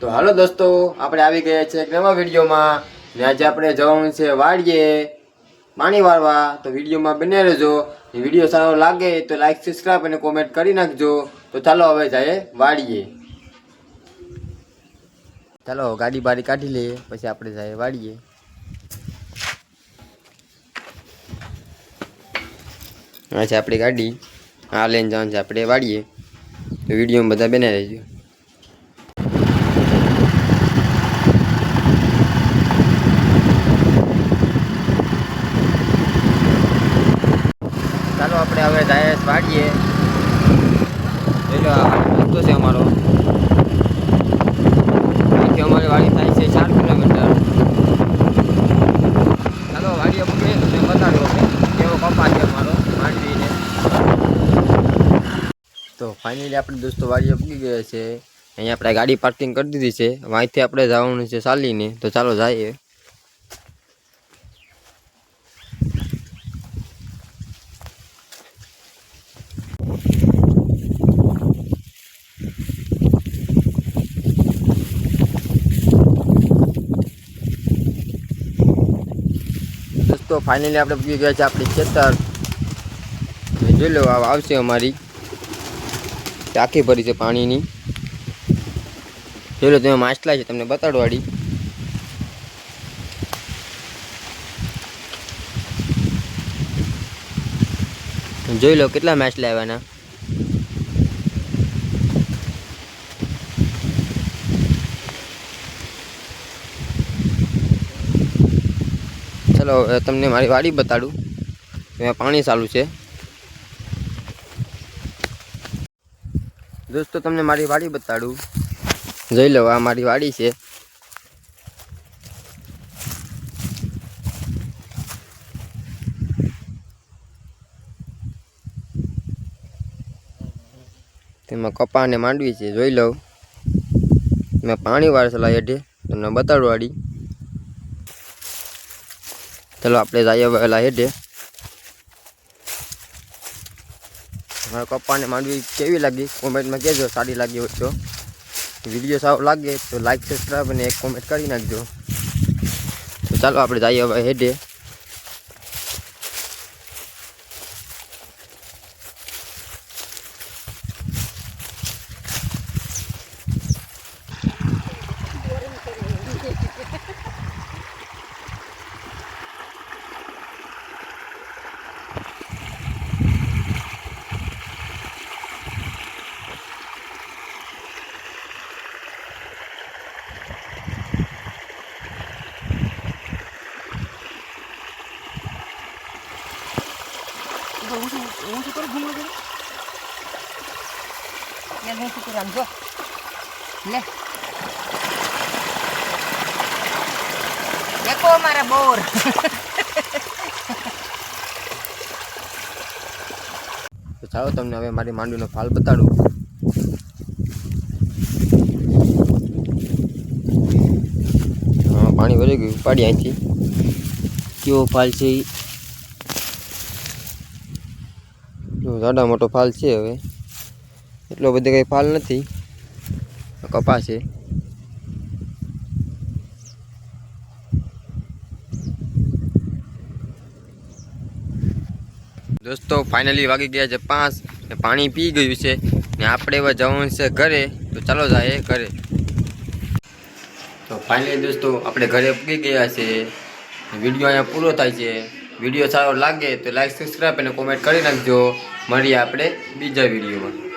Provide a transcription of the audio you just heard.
તો હાલો દોસ્તો, આપણે આવી ગયા છે એક નવા વિડીયોમાં ને આજે આપણે જવાનું છે વાડીએ પાણી વાળવા। તો વિડીયોમાં બને રહેજો। વિડીયો સારો લાગે તો લાઈક સબસ્ક્રાઇબ અને કોમેન્ટ કરી નાખજો। તો ચાલો હવે જઈએ વાડીએ। ચાલો ગાડી બારી કાઢી લઈએ પછી આપણે જઈએ વાડીએ। આ છે આપણી ગાડી, આ લઈને જવાનું છે આપણે વાડીએ। તો વિડીયોમાં બધા બને રહેજો। ચાલો આપણે હવે જઈએ વાડીએ। જોઈ લો આ રસ્તો છે અમારો, અહીંથી અમારી વાડી થાય છે 4 કિલોમીટર। ચાલો વાડીએ પૂગીએ તો મેં બતાવ્યો કેવો કપા છે અમારો માંડવીને। તો ફાઇનલી આપણે દોસ્તો વાડીએ પૂગી ગયા છે। અહીંયા આપણે ગાડી પાર્કિંગ કરી દીધી છે। અહીંથી આપણે જવાનું છે ચાલીને। તો ચાલો જઈએ। તો ફાઇનલી આપણે પૂગી ગયા છે આપણી ખેતર। જોઈ લો આવશે અમારી ટાંકી ભરી છે પાણીની। જોઈ લો તમે માછલા છે તમને બતાડવાડી। જોઈ લો કેટલા માછલા આવ્યાના। ચલો તમને મારી વાડી બતાડું। એમાં પાણી ચાલુ છે દોસ્તો, તમને મારી વાડી બતાડું। જોઈ લો આ મારી વાડી છે। તેમાં કપા અને માંડવી છે। જોઈ લો મેં પાણી વાળેલા હેઠે તમને બતાડવાડી। ચલો આપણે જઈએ વહેલા હેઠે। મારા કપ્પાને માંડવી કેવી લાગી કોમેન્ટમાં કહેજો। સારી લાગી હોય તો વિડીયો સારો લાગે તો લાઈક સબસ્ક્રાઈબ અને એક કોમેન્ટ કરી નાખજો। તો ચાલો આપણે જઈએ હવે હેઠે। देखो हमारा बोर તો ચાલો તમને હવે મારી માંડવીનો ફાલ બતાડું। હા પાણી ભરી ગયું, પાડી અહીંથી કેવો ફાલ છે એ જાડા મોટો ફાલ છે। હવે એટલો બધો કંઈ ફાલ નથી, કપા છે। દોસ્તો ફાઇનલી વાગી ગયા છે 5 ને પાણી પી ગયું છે ને આપણે હવે જવાનું છે ઘરે। તો ચાલો જઈએ ઘરે। તો ફાઇનલી દોસ્તો આપણે ઘરે પૂગી ગયા છે। વિડીયો અહીંયા પૂરો થાય છે। વિડીયો સારો લાગે તો લાઈક સબસ્ક્રાઈબ અને કોમેન્ટ કરી નાખજો। મળીએ આપણે બીજા વિડીયોમાં।